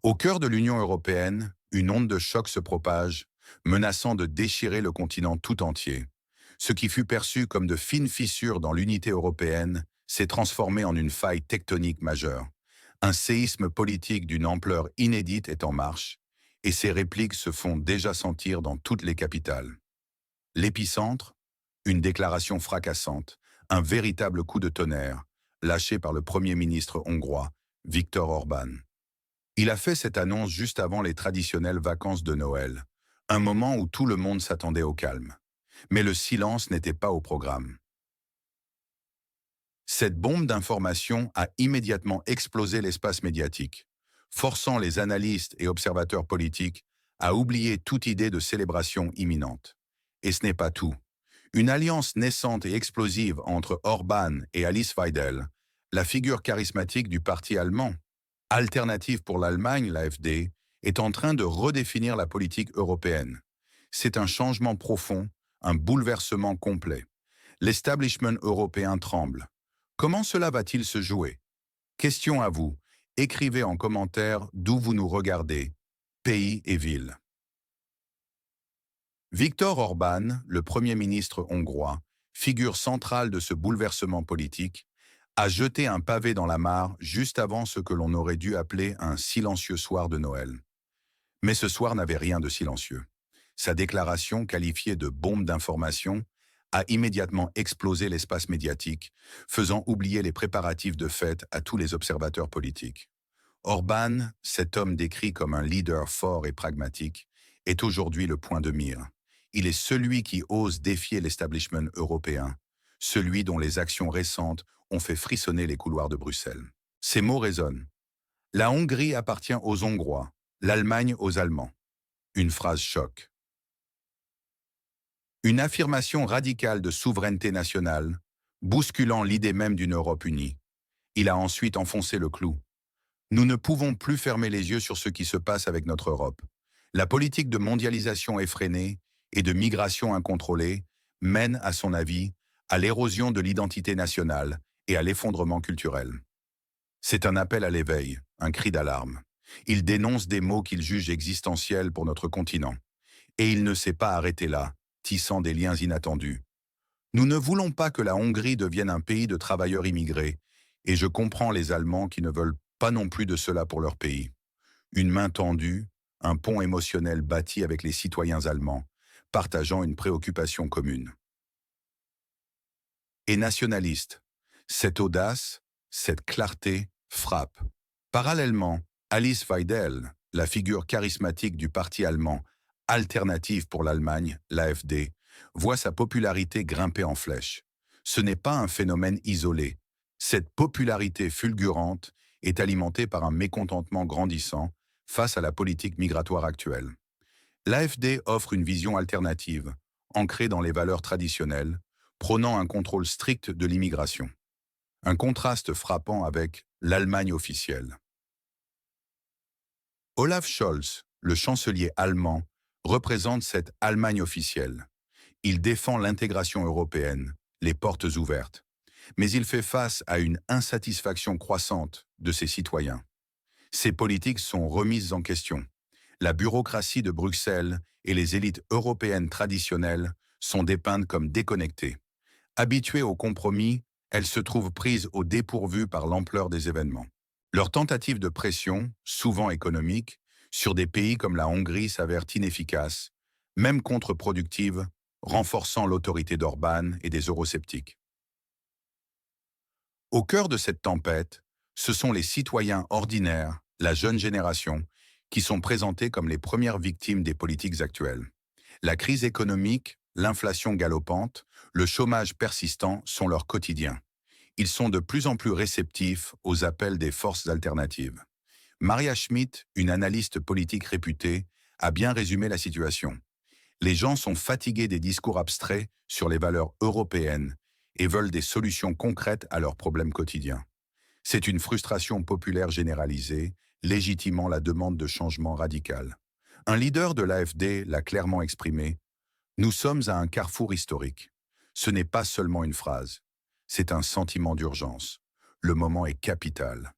Au cœur de l'Union européenne, une onde de choc se propage, menaçant de déchirer le continent tout entier. Ce qui fut perçu comme de fines fissures dans l'unité européenne s'est transformé en une faille tectonique majeure. Un séisme politique d'une ampleur inédite est en marche, et ses répliques se font déjà sentir dans toutes les capitales. L'épicentre, une déclaration fracassante, un véritable coup de tonnerre, lâché par le Premier ministre hongrois, Viktor Orban. Il a fait cette annonce juste avant les traditionnelles vacances de Noël, un moment où tout le monde s'attendait au calme. Mais le silence n'était pas au programme. Cette bombe d'information a immédiatement explosé l'espace médiatique, forçant les analystes et observateurs politiques à oublier toute idée de célébration imminente. Et ce n'est pas tout. Une alliance naissante et explosive entre Orban et Alice Weidel, la figure charismatique du parti allemand, Alternative pour l'Allemagne, l'AfD, est en train de redéfinir la politique européenne. C'est un changement profond, un bouleversement complet. L'establishment européen tremble. Comment cela va-t-il se jouer? Question à vous. Écrivez en commentaire d'où vous nous regardez, pays et ville. Viktor Orban, le Premier ministre hongrois, figure centrale de ce bouleversement politique, a jeté un pavé dans la mare juste avant ce que l'on aurait dû appeler un silencieux soir de Noël. Mais ce soir n'avait rien de silencieux. Sa déclaration, qualifiée de bombe d'information, a immédiatement explosé l'espace médiatique, faisant oublier les préparatifs de fête à tous les observateurs politiques. Orban, cet homme décrit comme un leader fort et pragmatique, est aujourd'hui le point de mire. Il est celui qui ose défier l'establishment européen, celui dont les actions récentes ont fait frissonner les couloirs de Bruxelles. Ces mots résonnent. La Hongrie appartient aux Hongrois, l'Allemagne aux Allemands. Une phrase choc. Une affirmation radicale de souveraineté nationale, bousculant l'idée même d'une Europe unie. Il a ensuite enfoncé le clou. Nous ne pouvons plus fermer les yeux sur ce qui se passe avec notre Europe. La politique de mondialisation effrénée et de migration incontrôlée mène, à son avis, à l'érosion de l'identité nationale et à l'effondrement culturel. C'est un appel à l'éveil, un cri d'alarme. Il dénonce des maux qu'il juge existentiels pour notre continent. Et il ne s'est pas arrêté là, tissant des liens inattendus. Nous ne voulons pas que la Hongrie devienne un pays de travailleurs immigrés, et je comprends les Allemands qui ne veulent pas non plus de cela pour leur pays. Une main tendue, un pont émotionnel bâti avec les citoyens allemands, partageant une préoccupation commune. Et nationaliste, cette audace, cette clarté frappe. Parallèlement, Alice Weidel, la figure charismatique du parti allemand Alternative pour l'Allemagne, l'AfD, voit sa popularité grimper en flèche. Ce n'est pas un phénomène isolé. Cette popularité fulgurante est alimentée par un mécontentement grandissant face à la politique migratoire actuelle. L'AfD offre une vision alternative, ancrée dans les valeurs traditionnelles, prônant un contrôle strict de l'immigration. Un contraste frappant avec l'Allemagne officielle. Olaf Scholz, le chancelier allemand, représente cette Allemagne officielle. Il défend l'intégration européenne, les portes ouvertes. Mais il fait face à une insatisfaction croissante de ses citoyens. Ses politiques sont remises en question. La bureaucratie de Bruxelles et les élites européennes traditionnelles sont dépeintes comme déconnectées. Habituées au compromis, elles se trouvent prises au dépourvu par l'ampleur des événements. Leurs tentatives de pression, souvent économiques, sur des pays comme la Hongrie s'avèrent inefficaces, même contre-productives, renforçant l'autorité d'Orban et des eurosceptiques. Au cœur de cette tempête, ce sont les citoyens ordinaires, la jeune génération, qui sont présentés comme les premières victimes des politiques actuelles. La crise économique, l'inflation galopante, le chômage persistant sont leur quotidien. Ils sont de plus en plus réceptifs aux appels des forces alternatives. Maria Schmidt, une analyste politique réputée, a bien résumé la situation. Les gens sont fatigués des discours abstraits sur les valeurs européennes et veulent des solutions concrètes à leurs problèmes quotidiens. C'est une frustration populaire généralisée, légitimant la demande de changement radical. Un leader de l'AfD l'a clairement exprimé: nous sommes à un carrefour historique. Ce n'est pas seulement une phrase, c'est un sentiment d'urgence. Le moment est capital.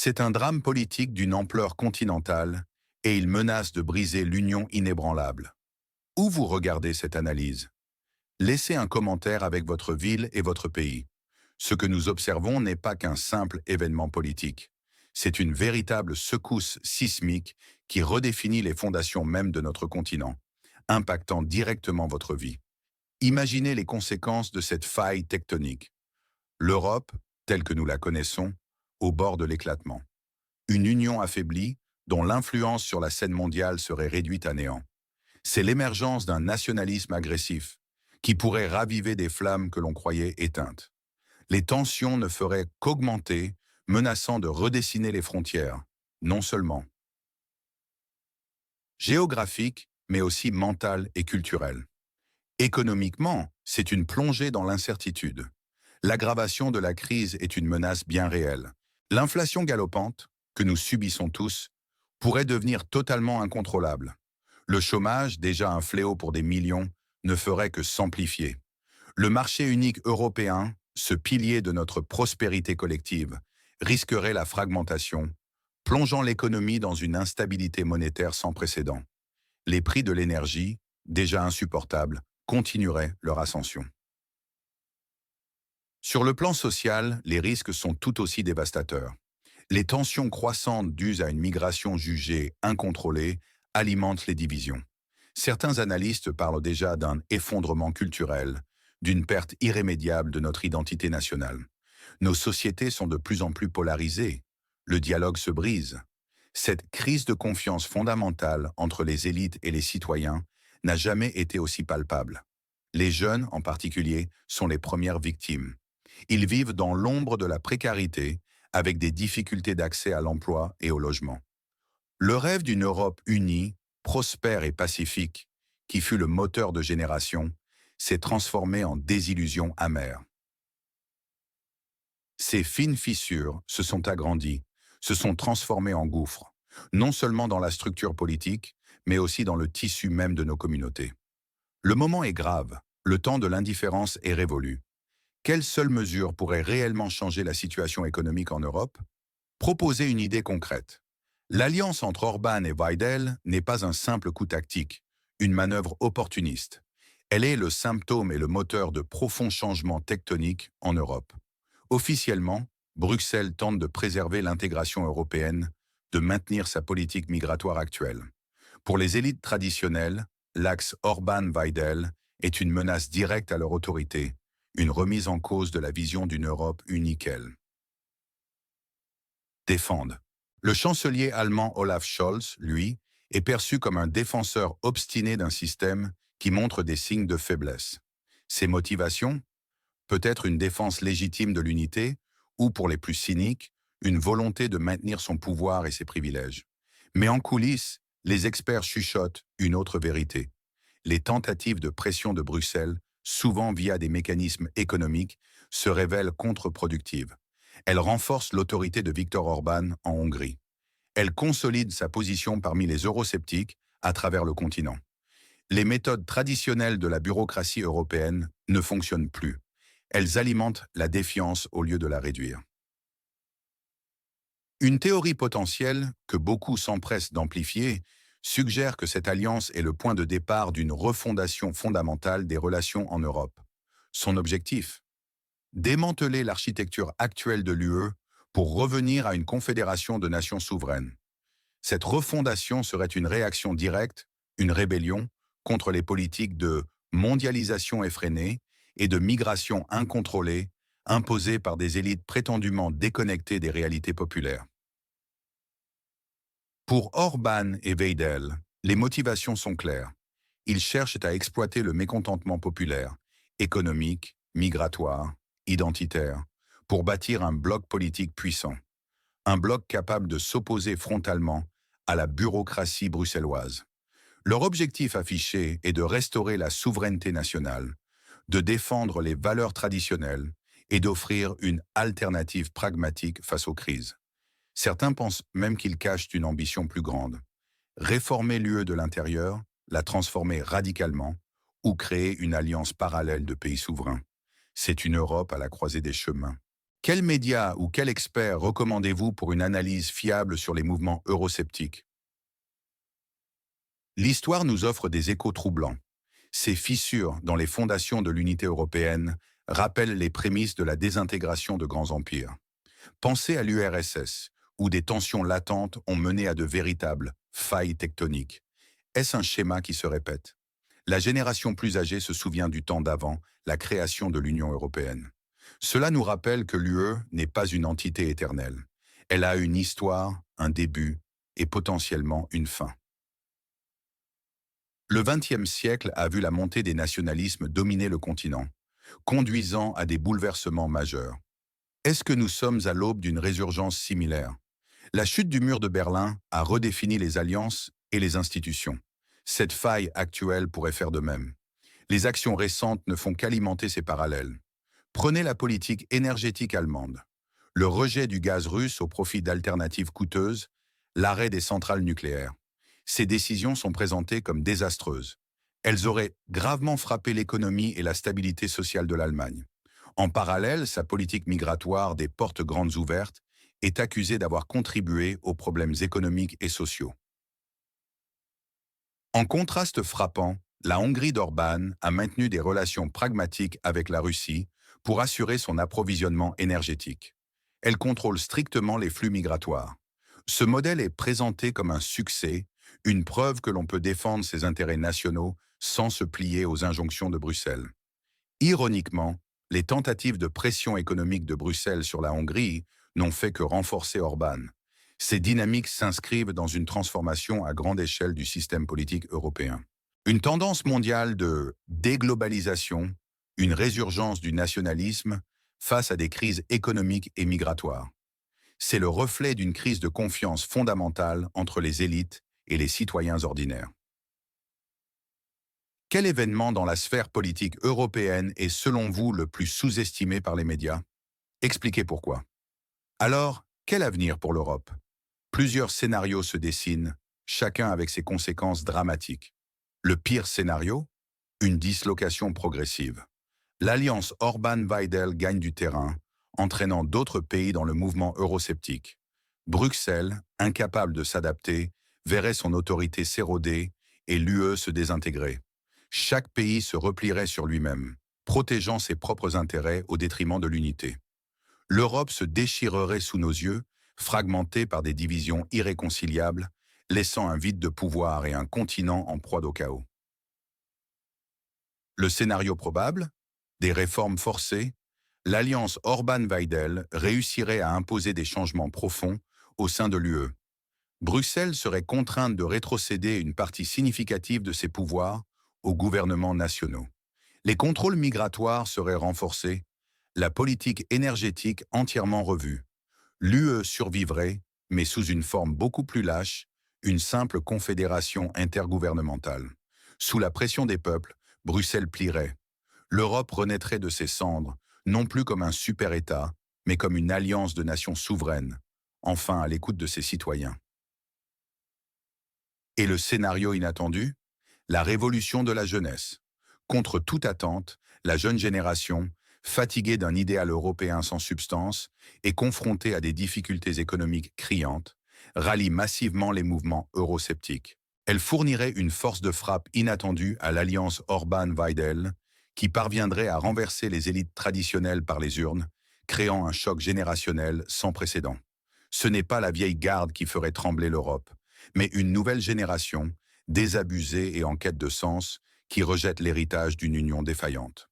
C'est un drame politique d'une ampleur continentale et il menace de briser l'union inébranlable. Où vous regardez cette analyse? Laissez un commentaire avec votre ville et votre pays. Ce que nous observons n'est pas qu'un simple événement politique. C'est une véritable secousse sismique qui redéfinit les fondations mêmes de notre continent, impactant directement votre vie. Imaginez les conséquences de cette faille tectonique. L'Europe, telle que nous la connaissons, au bord de l'éclatement. Une union affaiblie, dont l'influence sur la scène mondiale serait réduite à néant. C'est l'émergence d'un nationalisme agressif, qui pourrait raviver des flammes que l'on croyait éteintes. Les tensions ne feraient qu'augmenter, menaçant de redessiner les frontières, non seulement géographiques, mais aussi mentales et culturelles. Économiquement, c'est une plongée dans l'incertitude. L'aggravation de la crise est une menace bien réelle. L'inflation galopante, que nous subissons tous, pourrait devenir totalement incontrôlable. Le chômage, déjà un fléau pour des millions, ne ferait que s'amplifier. Le marché unique européen, ce pilier de notre prospérité collective, risquerait la fragmentation, plongeant l'économie dans une instabilité monétaire sans précédent. Les prix de l'énergie, déjà insupportables, continueraient leur ascension. Sur le plan social, les risques sont tout aussi dévastateurs. Les tensions croissantes dues à une migration jugée incontrôlée alimentent les divisions. Certains analystes parlent déjà d'un effondrement culturel, d'une perte irrémédiable de notre identité nationale. Nos sociétés sont de plus en plus polarisées. Le dialogue se brise. Cette crise de confiance fondamentale entre les élites et les citoyens n'a jamais été aussi palpable. Les jeunes, en particulier, sont les premières victimes. Ils vivent dans l'ombre de la précarité, avec des difficultés d'accès à l'emploi et au logement. Le rêve d'une Europe unie, prospère et pacifique, qui fut le moteur de génération, s'est transformé en désillusion amère. Ces fines fissures se sont agrandies, se sont transformées en gouffres, non seulement dans la structure politique, mais aussi dans le tissu même de nos communautés. Le moment est grave, le temps de l'indifférence est révolu. Quelle seule mesure pourrait réellement changer la situation économique en Europe? Proposez une idée concrète. L'alliance entre Orban et Weidel n'est pas un simple coup tactique, une manœuvre opportuniste. Elle est le symptôme et le moteur de profonds changements tectoniques en Europe. Officiellement, Bruxelles tente de préserver l'intégration européenne, de maintenir sa politique migratoire actuelle. Pour les élites traditionnelles, l'axe Orban-Weidel est une menace directe à leur autorité, une remise en cause de la vision d'une Europe unique. Défendent. Le chancelier allemand Olaf Scholz, lui, est perçu comme un défenseur obstiné d'un système qui montre des signes de faiblesse. Ses motivations? Peut-être une défense légitime de l'unité, ou pour les plus cyniques, une volonté de maintenir son pouvoir et ses privilèges. Mais en coulisses, les experts chuchotent une autre vérité. Les tentatives de pression de Bruxelles, souvent via des mécanismes économiques, se révèlent contre-productives. Elles renforcent l'autorité de Viktor Orban en Hongrie. Elles consolident sa position parmi les eurosceptiques à travers le continent. Les méthodes traditionnelles de la bureaucratie européenne ne fonctionnent plus. Elles alimentent la défiance au lieu de la réduire. Une théorie potentielle, que beaucoup s'empressent d'amplifier, suggère que cette alliance est le point de départ d'une refondation fondamentale des relations en Europe. Son objectif? Démanteler l'architecture actuelle de l'UE pour revenir à une confédération de nations souveraines. Cette refondation serait une réaction directe, une rébellion, contre les politiques de mondialisation effrénée et de migration incontrôlée imposées par des élites prétendument déconnectées des réalités populaires. Pour Orban et Weidel, les motivations sont claires. Ils cherchent à exploiter le mécontentement populaire, économique, migratoire, identitaire, pour bâtir un bloc politique puissant. Un bloc capable de s'opposer frontalement à la bureaucratie bruxelloise. Leur objectif affiché est de restaurer la souveraineté nationale, de défendre les valeurs traditionnelles et d'offrir une alternative pragmatique face aux crises. Certains pensent même qu'ils cachent une ambition plus grande. Réformer l'UE de l'intérieur, la transformer radicalement ou créer une alliance parallèle de pays souverains. C'est une Europe à la croisée des chemins. Quels médias ou quel expert recommandez-vous pour une analyse fiable sur les mouvements eurosceptiques? L'histoire nous offre des échos troublants. Ces fissures dans les fondations de l'unité européenne rappellent les prémices de la désintégration de grands empires. Pensez à l'URSS, où des tensions latentes ont mené à de véritables failles tectoniques. Est-ce un schéma qui se répète? La génération plus âgée se souvient du temps d'avant, la création de l'Union européenne. Cela nous rappelle que l'UE n'est pas une entité éternelle. Elle a une histoire, un début et potentiellement une fin. Le XXe siècle a vu la montée des nationalismes dominer le continent, conduisant à des bouleversements majeurs. Est-ce que nous sommes à l'aube d'une résurgence similaire? La chute du mur de Berlin a redéfini les alliances et les institutions. Cette faille actuelle pourrait faire de même. Les actions récentes ne font qu'alimenter ces parallèles. Prenez la politique énergétique allemande. Le rejet du gaz russe au profit d'alternatives coûteuses, l'arrêt des centrales nucléaires. Ces décisions sont présentées comme désastreuses. Elles auraient gravement frappé l'économie et la stabilité sociale de l'Allemagne. En parallèle, sa politique migratoire des portes grandes ouvertes est accusée d'avoir contribué aux problèmes économiques et sociaux. En contraste frappant, la Hongrie d'Orbán a maintenu des relations pragmatiques avec la Russie pour assurer son approvisionnement énergétique. Elle contrôle strictement les flux migratoires. Ce modèle est présenté comme un succès, une preuve que l'on peut défendre ses intérêts nationaux sans se plier aux injonctions de Bruxelles. Ironiquement, les tentatives de pression économique de Bruxelles sur la Hongrie n'ont fait que renforcer Orbán. Ces dynamiques s'inscrivent dans une transformation à grande échelle du système politique européen. Une tendance mondiale de déglobalisation, une résurgence du nationalisme face à des crises économiques et migratoires. C'est le reflet d'une crise de confiance fondamentale entre les élites et les citoyens ordinaires. Quel événement dans la sphère politique européenne est selon vous le plus sous-estimé par les médias? Expliquez pourquoi. Alors, quel avenir pour l'Europe? Plusieurs scénarios se dessinent, chacun avec ses conséquences dramatiques. Le pire scénario? Une dislocation progressive. L'alliance Orban-Weidel gagne du terrain, entraînant d'autres pays dans le mouvement eurosceptique. Bruxelles, incapable de s'adapter, verrait son autorité s'éroder et l'UE se désintégrer. Chaque pays se replierait sur lui-même, protégeant ses propres intérêts au détriment de l'unité. L'Europe se déchirerait sous nos yeux, fragmentée par des divisions irréconciliables, laissant un vide de pouvoir et un continent en proie au chaos. Le scénario probable? Des réformes forcées? L'alliance Orban-Weidel réussirait à imposer des changements profonds au sein de l'UE. Bruxelles serait contrainte de rétrocéder une partie significative de ses pouvoirs aux gouvernements nationaux. Les contrôles migratoires seraient renforcés, la politique énergétique entièrement revue. L'UE survivrait, mais sous une forme beaucoup plus lâche, une simple confédération intergouvernementale. Sous la pression des peuples, Bruxelles plierait. L'Europe renaîtrait de ses cendres, non plus comme un super-État, mais comme une alliance de nations souveraines, enfin à l'écoute de ses citoyens. Et le scénario inattendu? La révolution de la jeunesse. Contre toute attente, la jeune génération, fatiguée d'un idéal européen sans substance et confrontée à des difficultés économiques criantes, rallie massivement les mouvements eurosceptiques. Elle fournirait une force de frappe inattendue à l'alliance Orban-Weidel, qui parviendrait à renverser les élites traditionnelles par les urnes, créant un choc générationnel sans précédent. Ce n'est pas la vieille garde qui ferait trembler l'Europe, mais une nouvelle génération, désabusée et en quête de sens, qui rejette l'héritage d'une union défaillante.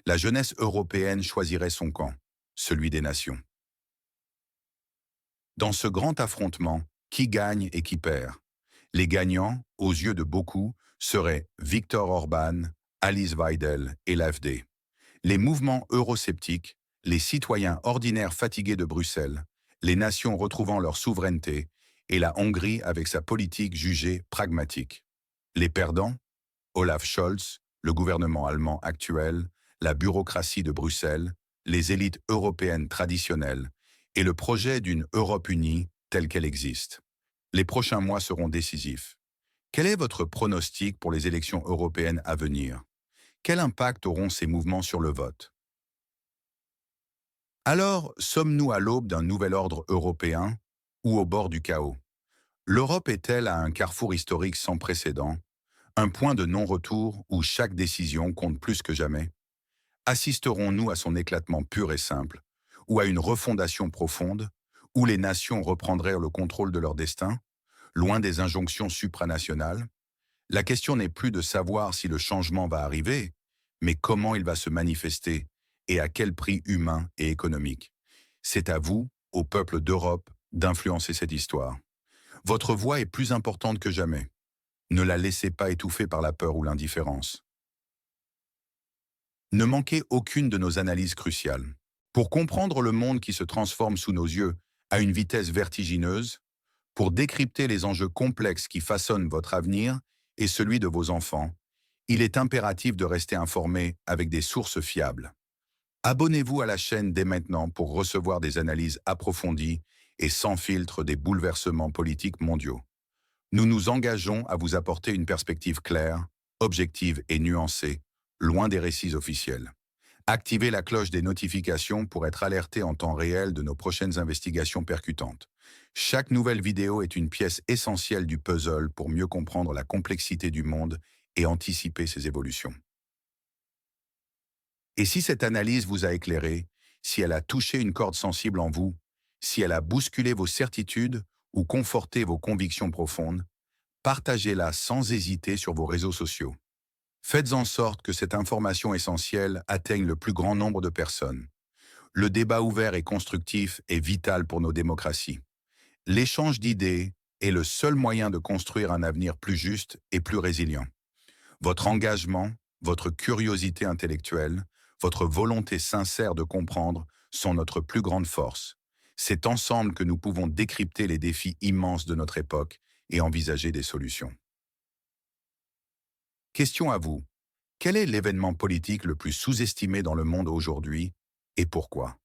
La jeunesse européenne choisirait son camp, celui des nations. Dans ce grand affrontement, qui gagne et qui perd? Les gagnants, aux yeux de beaucoup, seraient Viktor Orban, Alice Weidel et l'AfD. Les mouvements eurosceptiques, les citoyens ordinaires fatigués de Bruxelles, les nations retrouvant leur souveraineté et la Hongrie avec sa politique jugée pragmatique. Les perdants? Olaf Scholz, le gouvernement allemand actuel, la bureaucratie de Bruxelles, les élites européennes traditionnelles et le projet d'une Europe unie telle qu'elle existe. Les prochains mois seront décisifs. Quel est votre pronostic pour les élections européennes à venir? Quel impact auront ces mouvements sur le vote? Alors, sommes-nous à l'aube d'un nouvel ordre européen ou au bord du chaos? L'Europe est-elle à un carrefour historique sans précédent, un point de non-retour où chaque décision compte plus que jamais? Assisterons-nous à son éclatement pur et simple, ou à une refondation profonde, où les nations reprendraient le contrôle de leur destin, loin des injonctions supranationales? La question n'est plus de savoir si le changement va arriver, mais comment il va se manifester et à quel prix humain et économique. C'est à vous, au peuple d'Europe, d'influencer cette histoire. Votre voix est plus importante que jamais. Ne la laissez pas étouffer par la peur ou l'indifférence. Ne manquez aucune de nos analyses cruciales. Pour comprendre le monde qui se transforme sous nos yeux à une vitesse vertigineuse, pour décrypter les enjeux complexes qui façonnent votre avenir et celui de vos enfants, il est impératif de rester informé avec des sources fiables. Abonnez-vous à la chaîne dès maintenant pour recevoir des analyses approfondies et sans filtre des bouleversements politiques mondiaux. Nous nous engageons à vous apporter une perspective claire, objective et nuancée, loin des récits officiels. Activez la cloche des notifications pour être alerté en temps réel de nos prochaines investigations percutantes. Chaque nouvelle vidéo est une pièce essentielle du puzzle pour mieux comprendre la complexité du monde et anticiper ses évolutions. Et si cette analyse vous a éclairé, si elle a touché une corde sensible en vous, si elle a bousculé vos certitudes ou conforté vos convictions profondes, partagez-la sans hésiter sur vos réseaux sociaux. Faites en sorte que cette information essentielle atteigne le plus grand nombre de personnes. Le débat ouvert et constructif est vital pour nos démocraties. L'échange d'idées est le seul moyen de construire un avenir plus juste et plus résilient. Votre engagement, votre curiosité intellectuelle, votre volonté sincère de comprendre sont notre plus grande force. C'est ensemble que nous pouvons décrypter les défis immenses de notre époque et envisager des solutions. Question à vous. Quel est l'événement politique le plus sous-estimé dans le monde aujourd'hui et pourquoi?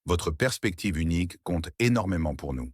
Votre perspective unique compte énormément pour nous.